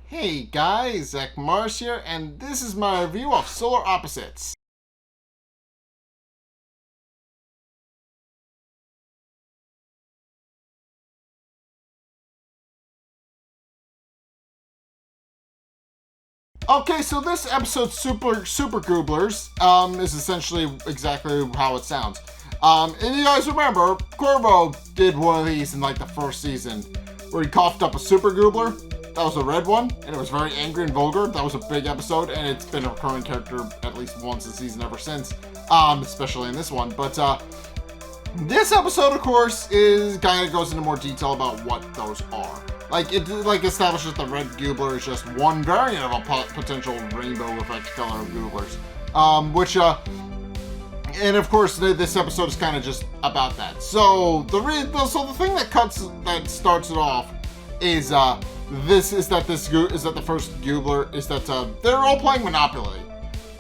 Hey guys, Zack here, and this is my review of Solar Opposites. Okay, so this episode, Super Gooblers, is essentially exactly how it sounds. And you guys remember, Corvo did one of these in like the first season, where he coughed up a Super Goobler. That was a red one, and it was very angry and vulgar. That was a big episode, and it's been a recurring character at least once a season ever since, especially in this one. But this episode, of course, is kind of goes into more detail about what those are. Like it establishes the red Goobler is just one variant of a potential rainbow effect color of Gooblers, and of course this episode is kind of just about that. So the thing that starts it off is the first Goobler is that they're all playing Monopoly.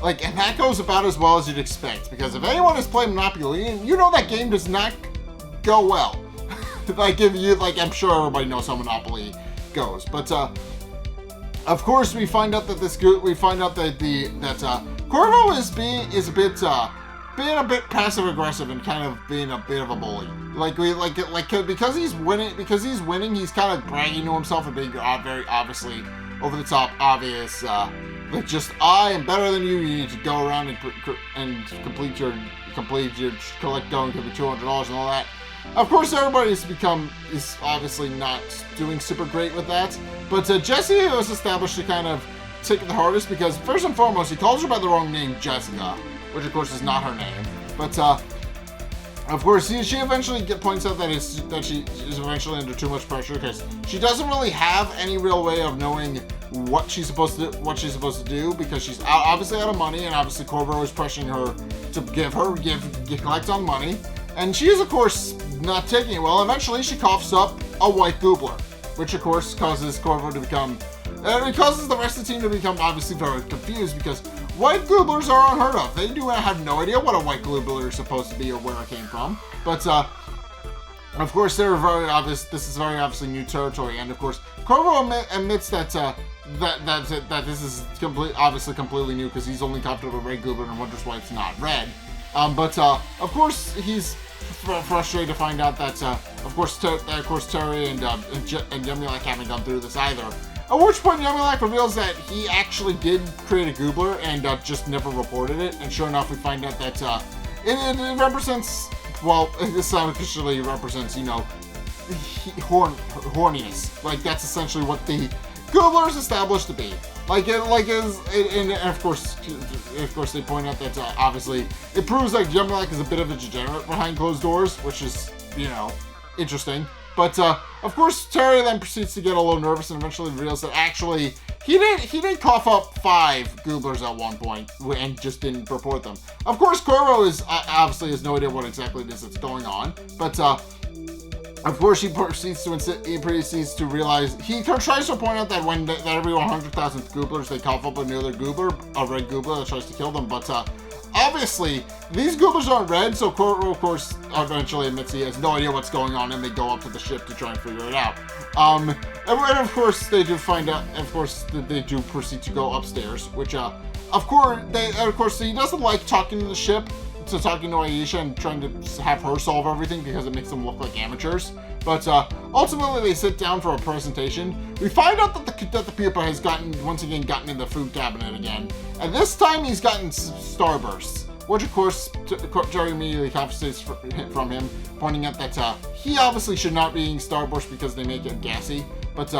And that goes about as well as you'd expect, because if anyone is playing Monopoly, you know that game does not go well. I'm sure everybody knows how Monopoly goes, but of course we find out that Corvo is being a bit passive aggressive and kind of being a bit of a bully. Because he's winning, he's kind of bragging to himself and being very obviously over the top obvious. I am better than you. You need to go around and complete your collect going to be $200 and all that. Of course, everybody is obviously not doing super great with that. But Jessie was established to kind of take it the hardest, because first and foremost, he calls her by the wrong name, Jessica, which of course is not her name. But of course, she eventually points out that she is eventually under too much pressure, because she doesn't really have any real way of knowing what she's supposed to do, because she's obviously out of money, and obviously Corvo is pressuring her to collect on money, and she is of course not taking it well. Eventually, she coughs up a white Goobler, which of course causes Corvo to become, it causes the rest of the team to become obviously very confused, because white Gooblers are unheard of. They do have no idea what a white Goobler is supposed to be or where it came from. But of course, they're very obvious. This is very obviously new territory, and of course, Corvo admits that this is completely new, because he's only coughed up a red Goobler and wonders why it's not red. But of course, he's frustrated to find out that of course Terry and Yumulak haven't gone through this either. At which point Yumulak reveals that he actually did create a Goobler and just never reported it. And sure enough, we find out that it represents, well, this officially represents, horniness. That's essentially what the Goobler is established to be. And of course they point out that obviously it proves that Yumulak is a bit of a degenerate behind closed doors, which is, interesting. But of course Terry then proceeds to get a little nervous and eventually reveals that actually he did cough up 5 Gooblers at one point and just didn't report them. Of course, Corvo obviously has no idea what exactly it is that's going on, but of course, he proceeds to realize, he tries to point out that that every 100,000th Gooblers, they cough up another Goobler, a red Goobler that tries to kill them. But obviously, these Gooblers aren't red, so Corvo, of course, eventually admits he has no idea what's going on, and they go up to the ship to try and figure it out. And of course, they do find out. Of course, they do proceed to go upstairs, which of course, he doesn't like talking to the ship. Talking to Aisha and trying to have her solve everything, because it makes them look like amateurs. But ultimately, they sit down for a presentation. We find out that the pupa has once again gotten in the food cabinet again, and this time he's gotten Starbursts, which of course Jerry immediately confiscates from him, pointing out that he obviously should not be eating Starbursts because they make him gassy. But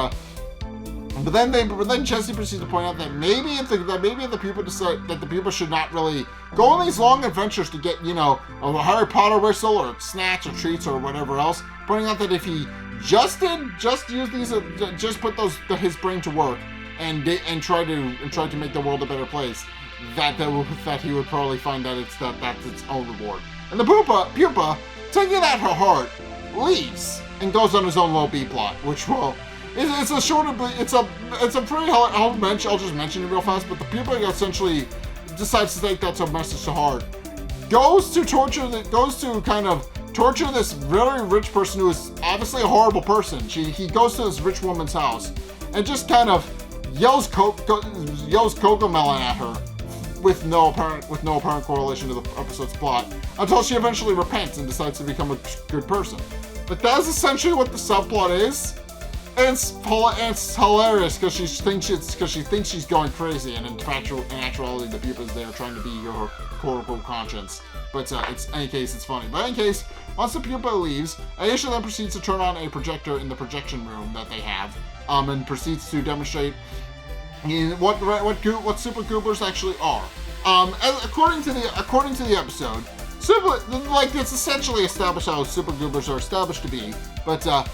then Jessie proceeds to point out that maybe if the pupa decide that the pupa should not really go on these long adventures to get, a Harry Potter whistle or snacks or treats or whatever else, pointing out that if he just use these, just put his brain to work and try to make the world a better place, that he would probably find that that's its own reward. And the pupa, taking that to heart, leaves and goes on his own little B plot, which will. It's a pretty hard mention. I'll just mention it real fast. But the pupa essentially decides to take that message to heart. Goes to kind of torture this very rich person who is obviously a horrible person. He goes to this rich woman's house and just kind of yells Cocomelon at her with no apparent correlation to the episode's plot, until she eventually repents and decides to become a good person. But that's essentially what the subplot is. And it's hilarious because she thinks she's going crazy, and in actuality, the pupa's there trying to be her quote-unquote conscience. But in any case, it's funny. But in any case, once the pupa leaves, Aisha then proceeds to turn on a projector in the projection room that they have, and proceeds to demonstrate what Super Gooblers actually are. According to the episode, it's essentially established how Super Gooblers are established to be, but the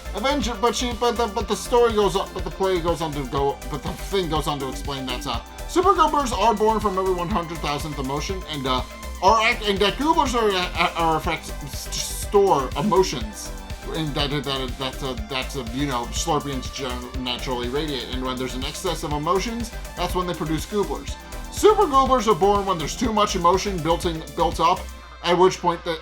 thing goes on to explain that Super Gooblers are born from every 100,000th emotion, and that Gooblers are in fact store emotions, and that Slurpeans naturally radiate, and when there's an excess of emotions, that's when they produce Gooblers. Super Gooblers are born when there's too much emotion built up. At which point, to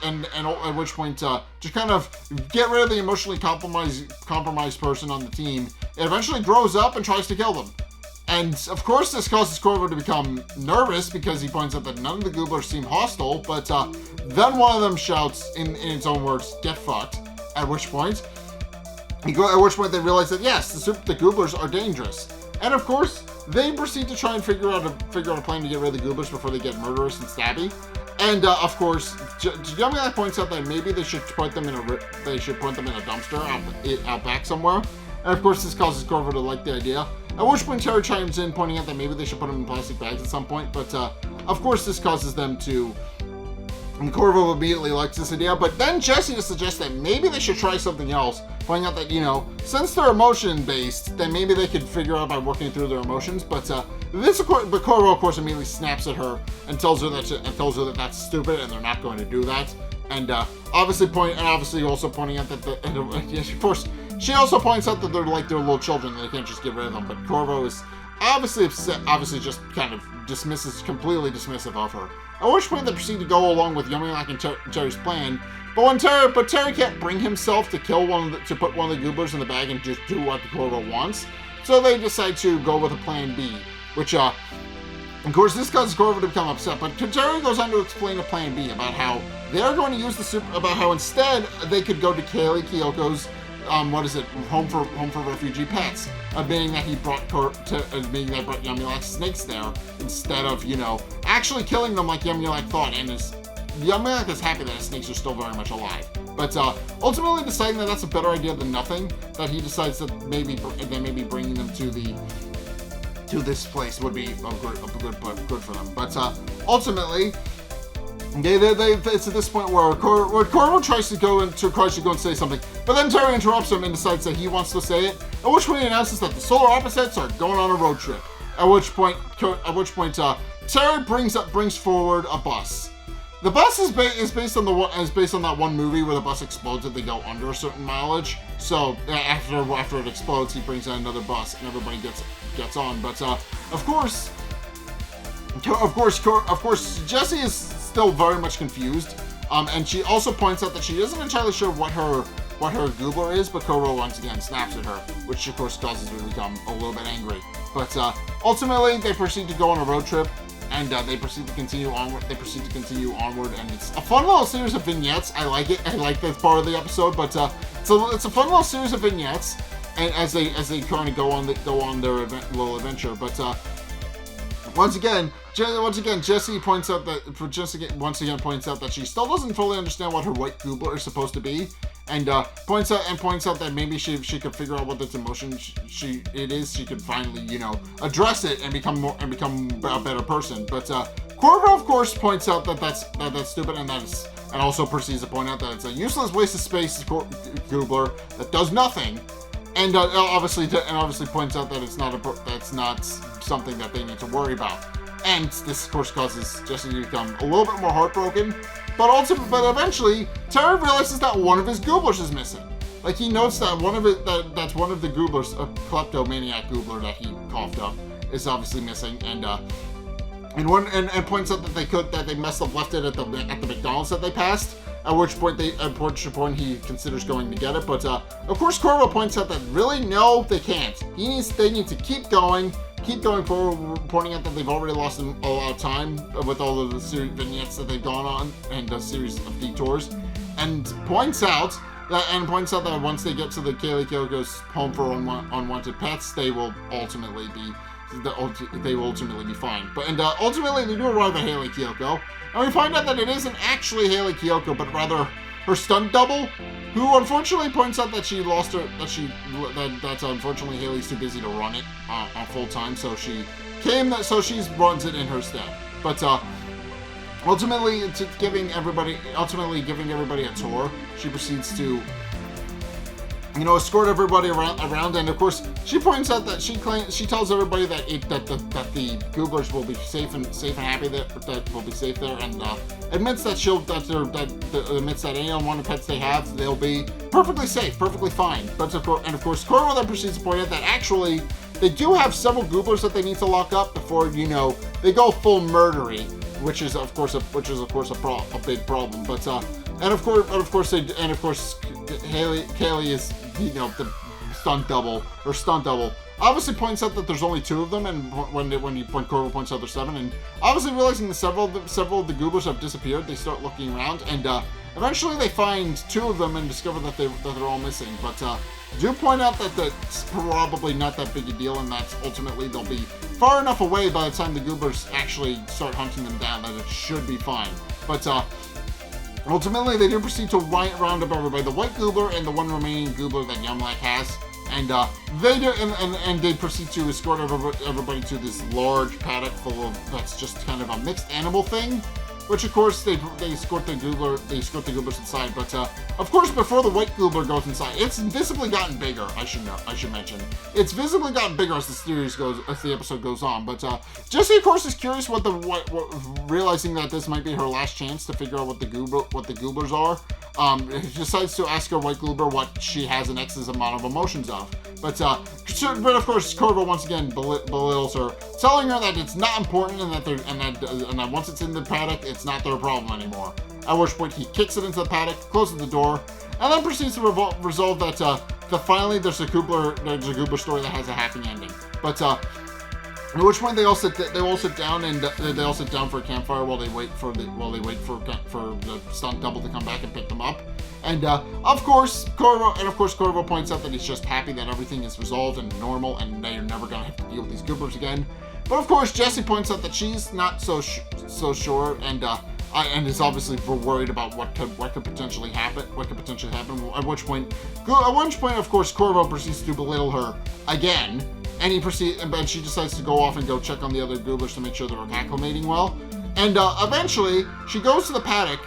kind of get rid of the emotionally compromised person on the team, it eventually grows up and tries to kill them. And of course, this causes Corvo to become nervous because he points out that none of the Gooblers seem hostile. But then one of them shouts, in its own words, "Get fucked!" At which point they realize that yes, the Gooblers are dangerous. And of course, they proceed to try and figure out a plan to get rid of the Gooblers before they get murderous and stabby. And of course, Yummy points out that maybe they should put them in a dumpster out back somewhere. And of course, this causes Corvo to like the idea. At which point, Terry chimes in, pointing out that maybe they should put them in plastic bags at some point. But of course, this causes them to. And Corvo immediately likes this idea, but then Jesse suggests that maybe they should try something else, pointing out that, since they're emotion-based, then maybe they could figure out by working through their emotions, but Corvo, of course, immediately snaps at her and tells her that that's stupid and they're not going to do that, and obviously also pointing out that of course, she also points out that they're like their little children, and they can't just get rid of them, but Corvo is obviously upset, just kind of completely dismissive of her. At which point they proceed to go along with Yummy-Lack and Terry's plan, but Terry can't bring himself to put one of the Gooblers in the bag and just do what Corvo wants, so they decide to go with a plan B, which of course this causes Corvo to become upset, but Terry goes on to explain a plan B about how they're going to use about how instead they could go to Kaylee Kyoko's home for refugee pets, being that he brought Yummy-Lack snakes there instead of actually killing them like Yummy-Lack thought, and Yummy-Lack is happy that his snakes are still very much alive. But ultimately deciding that that's a better idea than nothing, that he decides that maybe bringing them to this place would be good for them. But ultimately. It's at this point where Corvo tries to go and say something, but then Terry interrupts him and decides that he wants to say it. At which point he announces that the solar opposites are going on a road trip. At which point Terry brings forward a bus. The bus is based on that one movie where the bus explodes if they go under a certain mileage. So after it explodes, he brings in another bus and everybody gets on. But of course, Jessie is still very much confused, and she also points out that she isn't entirely sure what her Goobler is, but Corvo once again snaps at her, which of course causes her to become a little bit angry. But ultimately, they proceed to go on a road trip, and they proceed to continue onward. And it's a fun little series of vignettes. I like it. I like this part of the episode, but it's a fun little series of vignettes, and as they kind of go on their little adventure, but. Once again, Jessie points out that she still doesn't fully understand what her white Goobler is supposed to be, and points out that maybe she could figure out what this emotion it is. She could finally address it and become a better person. But Corvo, of course, points out that that's stupid, and also proceeds to point out that it's a useless waste of space Goobler that does nothing. And obviously points out that that's not something that they need to worry about. And this, of course, causes Jessie to become a little bit more heartbroken. But eventually, Terry realizes that one of his Gooblers is missing. Like, he notes that that's one of the Gooblers, a kleptomaniac Goobler that he coughed up, is obviously missing. And points out that they must have left it at the McDonald's that they passed. At which point he considers going to get it, but of course Corvo points out that really no, they can't. They need to keep going keep going forward, pointing out that they've already lost a lot of time with all of the series vignettes that they've gone on and a series of detours, and points out that once they get to the Kaylee Kyoko's home for unwanted pets, they will ultimately be fine. But ultimately they do arrive at Hayley Kiyoko, and we find out that it isn't actually Hayley Kiyoko, but rather her stunt double, who unfortunately points out that she lost her, that unfortunately Hayley's too busy to run it on full time, so she runs it in her stead. But ultimately giving everybody a tour, she proceeds to, escort everybody around, and of course she points out that she tells everybody that the Gooblers will be safe and happy that will be safe there, and admits that any unwanted pets they have, they'll be perfectly safe, perfectly fine. But of course Corvo then proceeds to point out that actually they do have several Gooblers that they need to lock up before they go full murdery, which is of course a big problem. But Kaylee is the stunt double obviously points out that there's only 2 of them, and when Corvo points out there's 7, and obviously realizing that several of the Gooblers have disappeared, they start looking around, and eventually they find 2 of them and discover that they're all missing. But do point out that that's probably not that big a deal, and that ultimately they'll be far enough away by the time the Gooblers actually start hunting them down that it should be fine. But ultimately they do proceed to round up everybody, the white Goobler and the one remaining Goobler that Yumlack has, and they proceed to escort everybody to this large paddock that's just kind of a mixed animal thing. Which of course they escort the Gooblers inside, but of course before the white Goobler goes inside, it's visibly gotten bigger. I should mention it's visibly gotten bigger as the episode goes on. But Jessie of course is curious realizing that this might be her last chance to figure out what the Gooblers are. Decides to ask her white Goobler what she has an excess amount of emotions of. But of course Corvo once again belittles her, telling her that it's not important and that once it's in the paddock, it's not their problem anymore. At which point he kicks it into the paddock, closes the door, and then proceeds to resolve that finally there's a Goobler story that has a happy ending. But at which point they all sit down for a campfire while they wait for the stunt double to come back and pick them up. And of course Corvo points out that he's just happy that everything is resolved and normal, and they're never gonna have to deal with these Gooblers again. But of course Jessie points out that she's not so sure, and is obviously worried about what could potentially happen. At which point of course Corvo proceeds to belittle her again. And she decides to go off and go check on the other Gooblers to make sure they're acclimating well. And eventually, she goes to the paddock,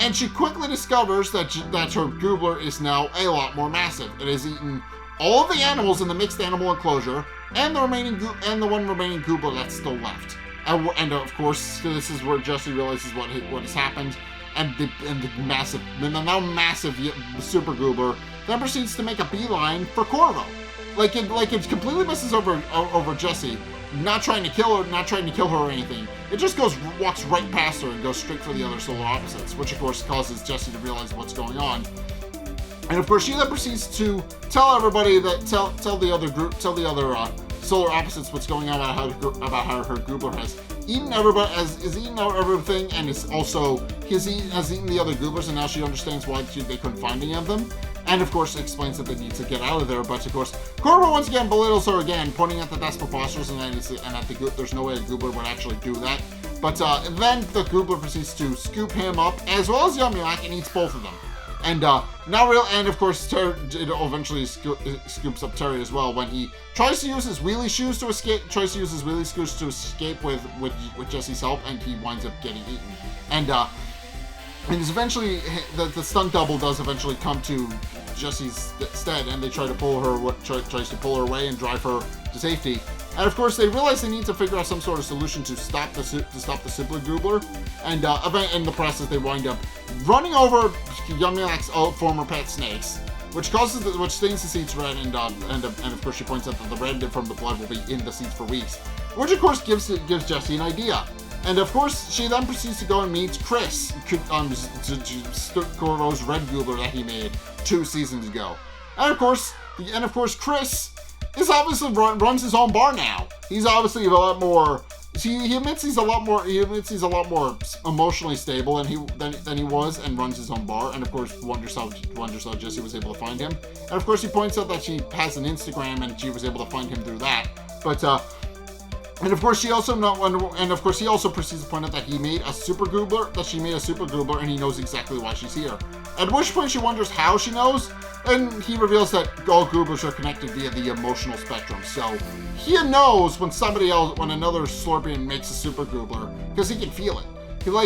and she quickly discovers that her Goobler is now a lot more massive. It has eaten all of the animals in the mixed animal enclosure, and the one remaining Goobler that's still left. And of course, this is where Jessie realizes what has happened, and the now massive Super Goobler then proceeds to make a beeline for Corvo. Like it completely messes over Jessie, not trying to kill her or anything. It just walks right past her and goes straight for the other solar opposites, which of course causes Jessie to realize what's going on. And of course she then proceeds to tell everybody tell the other solar opposites what's going on about how her Goobler has eaten everything, and has eaten the other Gooblers, and now she understands why they couldn't find any of them. And of course explains that they need to get out of there, but of course Corvo once again belittles her again, pointing out that that's preposterous and that there's no way a Goobler would actually do that. But then the Goobler proceeds to scoop him up as well as Yumlack and eats both of them. And of course it eventually scoops up Terry as well when he tries to use his wheelie shoes to escape with Jessie's help, and he winds up getting eaten. And it's eventually the stunt double does eventually come to Jessie's stead, and they tries to pull her away and drive her to safety. And of course, they realize they need to figure out some sort of solution to stop the Super Goobler. And in the process, they wind up running over Yumlack's former pet snakes, which stains the seats red. And of course, she points out that the red from the blood will be in the seats for weeks, which of course gives Jessie an idea. And of course, she then proceeds to go and meet Chris, Corvo's red Goobler that he made 2 seasons ago. And of course, Chris is obviously runs his own bar now. he's obviously a lot more. He admits he's a lot more emotionally stable than he was, and runs his own bar. And of course, wonders how Jesse was able to find him. And of course, he points out that she has an Instagram and she was able to find him through that. But and of course, he also proceeds to point out that he made a Super Goobler, that she made a Super Goobler, and he knows exactly why she's here. At which point, she wonders how she knows. And he reveals that all Gooblers are connected via the emotional spectrum. So he knows when another Slorpian makes a Super Goobler, because he can feel it.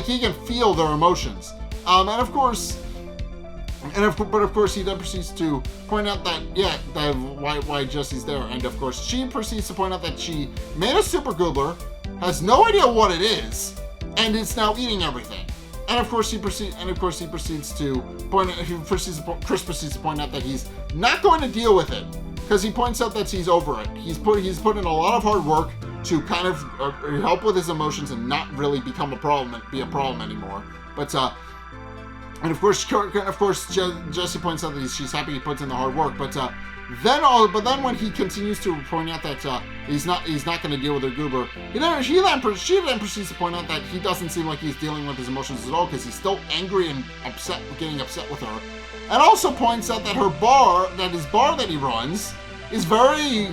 He can feel their emotions. But of course, he then proceeds to point out that why Jesse's there. And of course, she proceeds to point out that she made a Super Goobler, has no idea what it is, and it's now eating everything. And of course, Chris proceeds to point out that he's not going to deal with it, because he points out that he's over it. He's put in a lot of hard work to kind of help with his emotions and not really be a problem anymore. But and of course, Jesse points out that she's happy he puts in the hard work. But then when he continues to point out that he's not going to deal with her Goobler, she then proceeds to point out that he doesn't seem like he's dealing with his emotions at all, because he's still angry and getting upset with her. And also points out that his bar that he runs is very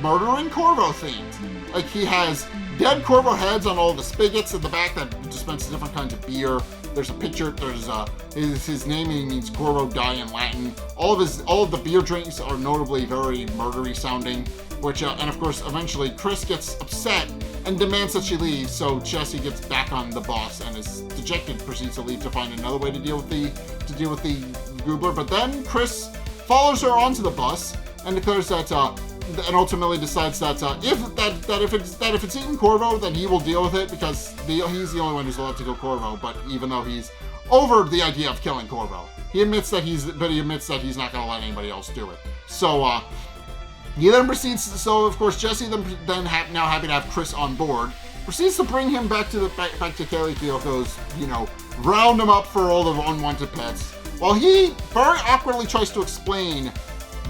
murdering Corvo themed. Like, he has dead Corvo heads on all the spigots in the back that dispense different kinds of beer. There's a picture. There's his name means Corvo die in Latin. All of the beer drinks are notably very murdery sounding. Which and of course, eventually Chris gets upset and demands that she leave. So Jesse gets back on the bus and is dejected, proceeds to leave to find another way to deal with the Goobler. But then Chris follows her onto the bus and declares that and ultimately decides that if it's eating Corvo, then he will deal with it, because he's the only one who's allowed to kill Corvo. But even though he's over the idea of killing Corvo, he admits that he's not going to let anybody else do it. So he then proceeds. So of course, Jesse now happy to have Chris on board, proceeds to bring him back to Kelly Kyoko's, round him up for all the unwanted pets, while he very awkwardly tries to explain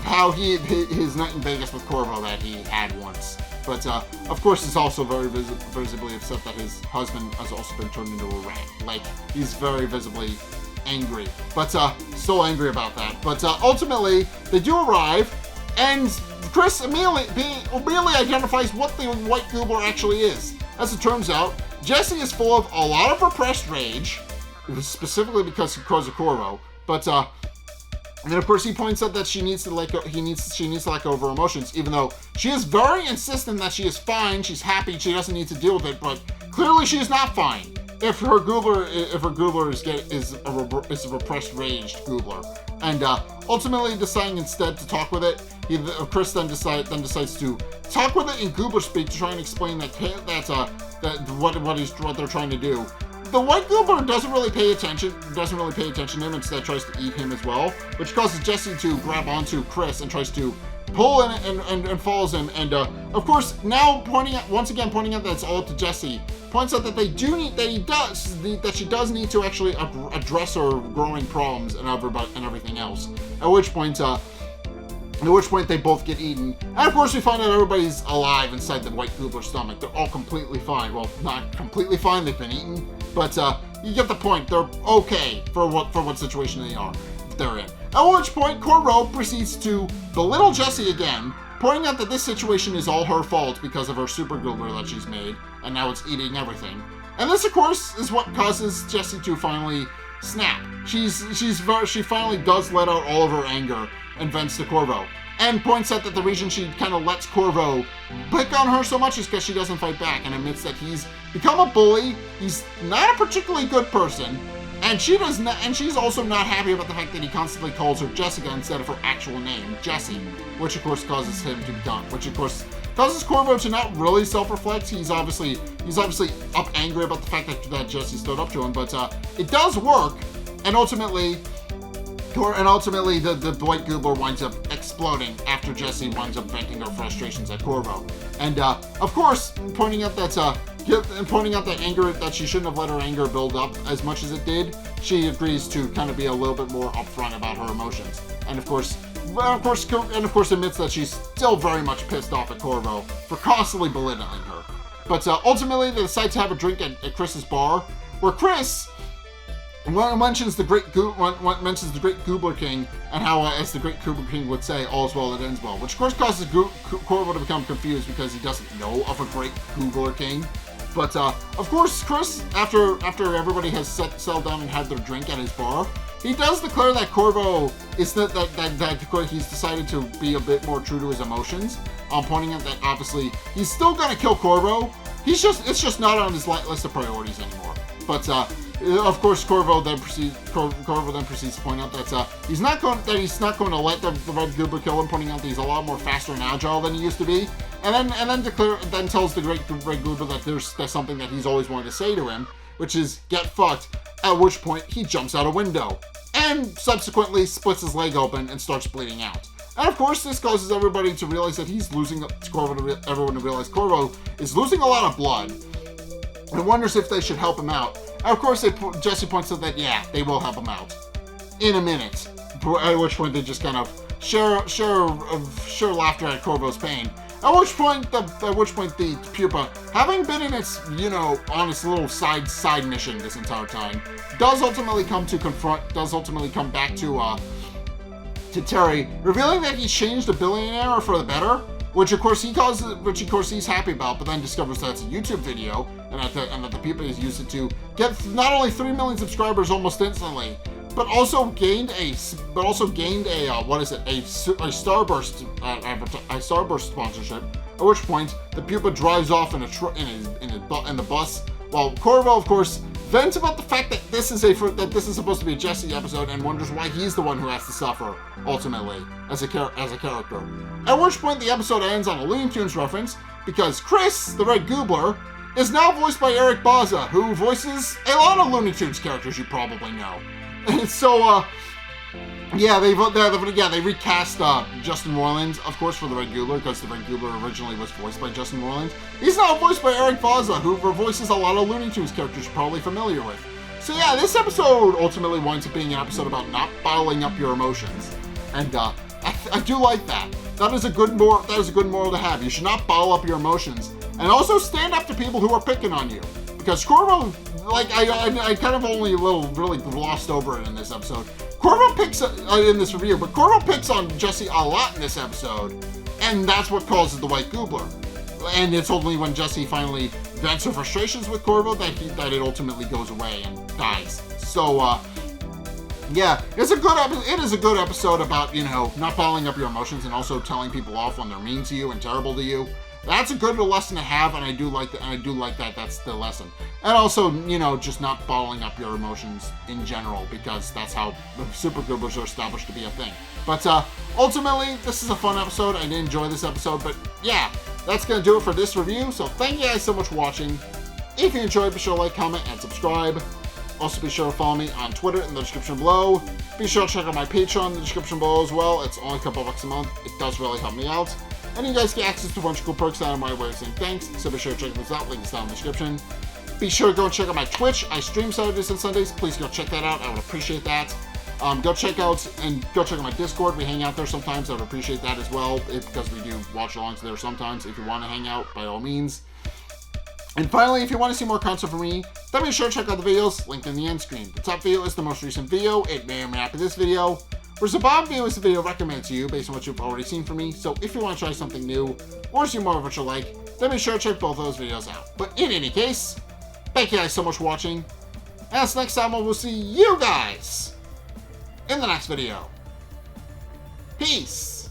how his night in Vegas with Corvo that he had once. But of course, he's also very visibly upset that his husband has also been turned into a rat. Like, he's very visibly angry, but still angry about that. But ultimately, they do arrive, and Chris immediately identifies what the White Goobler actually is. As it turns out, Jesse is full of a lot of repressed rage, specifically because of Corvo. But and then of course he points out that she needs to let go of her emotions, even though she is very insistent that she is fine, she's happy, she doesn't need to deal with it. But clearly she's not fine if her Goobler is a repressed raged Goobler. And ultimately deciding instead to talk with it, Chris then decides to talk with it in Goobler speak to try and explain what they're trying to do. The White Goobler doesn't really pay attention to him, instead tries to eat him as well, which causes Jesse to grab onto Chris and tries to pull in and follows him. And of course, now pointing out that it's all up to Jesse, points out that she does need to actually address her growing problems and everything else. At which point they both get eaten. And of course, we find out everybody's alive inside the White Goobler's stomach. They're all completely fine. Well, not completely fine, they've been eaten, but you get the point. They're okay for what situation they're in. At which point, Corvo proceeds to belittle Jesse again, pointing out that this situation is all her fault because of her Super Goobler that she's made, and now it's eating everything. And this, of course, is what causes Jesse to finally snap. She finally does let out all of her anger and vents to Corvo, and points out that the reason she kind of lets Corvo pick on her so much is because she doesn't fight back, and admits that he's become a bully, he's not a particularly good person, and she's also not happy about the fact that he constantly calls her Jessica instead of her actual name, Jessie, which of course causes him to be done, which of course causes Corvo to not really self-reflect. He's obviously up angry about the fact that Jesse stood up to him, but it does work, and ultimately the White Goobler winds up exploding after Jesse winds up venting her frustrations at Corvo. And of course, pointing out that anger, that she shouldn't have let her anger build up as much as it did, she agrees to kind of be a little bit more upfront about her emotions. And of course, of course admits that she's still very much pissed off at Corvo for constantly belittling her. But ultimately, they decide to have a drink at Chris's bar, where Chris mentions the great Goobler King, and how, as the great Goobler King would say, all's well that ends well, which of course causes Corvo to become confused because he doesn't know of a great Goobler King. But of course, Chris, after everybody has settled down and had their drink at his bar, he does declare that Corvo is that he's decided to be a bit more true to his emotions, pointing out that obviously he's still gonna kill Corvo. It's just not on his list of priorities anymore. But of course, Corvo then proceeds to point out that he's not going to let the Red Goobler kill him, pointing out that he's a lot more faster and agile than he used to be, and then tells the Great Red Goobler that there's something that he's always wanted to say to him, which is get fucked. At which point he jumps out a window and subsequently splits his leg open and starts bleeding out. And of course, this causes everybody to realize that he's losing everyone to realize Corvo is losing a lot of blood, and wonders if they should help him out. And of course, Jesse points out that yeah, they will help him out in a minute. At which point they just kind of share laughter at Corvo's pain. At which point the pupa, having been in its on its little side mission this entire time, does ultimately come back to Terry, revealing that he's changed a billionaire for the better, which of course he's happy about, but then discovers that it's a YouTube video, and that the pupa has used it to get not only 3 million subscribers almost instantly, but also gained a Starburst sponsorship. At which point the pupa drives off in the bus, while Corvo, of course, vents about the fact that this is supposed to be a Jesse episode, and wonders why he's the one who has to suffer ultimately as a character. At which point the episode ends on a Looney Tunes reference, because Chris, the Red Goobler, is now voiced by Eric Bauza, who voices a lot of Looney Tunes characters you probably know. And so, they recast Justin Roiland, of course, for the Red Goobler, because the Red Goobler originally was voiced by Justin Roiland. He's now voiced by Eric Bauza, who voices a lot of Looney Tunes characters you're probably familiar with. So yeah, this episode ultimately winds up being an episode about not bottling up your emotions, and I do like that. That is a good moral to have. You should not bottle up your emotions, and also stand up to people who are picking on you. Because Corvo, I kind of only really glossed over it in this episode. Corvo picks in this review, but Corvo picks on Jesse a lot in this episode, and that's what causes the White Goobler. And it's only when Jesse finally vents her frustrations with Corvo that it ultimately goes away and dies. So yeah, it is a good episode about not bottling up your emotions and also telling people off when they're mean to you and terrible to you. That's a good lesson to have, and I do like that. And I do like that. That's the lesson. And also, just not bottling up your emotions in general, because that's how the Super Gooblers are established to be a thing. But ultimately, this is a fun episode. I did enjoy this episode. But yeah, that's gonna do it for this review. So thank you guys so much for watching. If you enjoyed, be sure to like, comment, and subscribe. Also, be sure to follow me on Twitter in the description below. Be sure to check out my Patreon in the description below as well. It's only a couple bucks a month. It does really help me out. And you guys get access to a bunch of cool perks that are my way of saying thanks, so be sure to check those out, link is down in the description. Be sure to go and check out my Twitch. I stream Saturdays and Sundays. Please go check that out. I would appreciate that. Go check out my Discord. We hang out there sometimes. I would appreciate that as well, because we do watch-alongs there sometimes. If you want to hang out, by all means. And finally, if you want to see more content from me, then be sure to check out the videos linked in the end screen. The top video is the most recent video. It may or may not be this video. Whereas the bottom video is the video recommended to you based on what you've already seen from me. So if you want to try something new or see more of what you like, then be sure to check both those videos out. But in any case, thank you guys so much for watching. And until next time, we'll see you guys in the next video. Peace.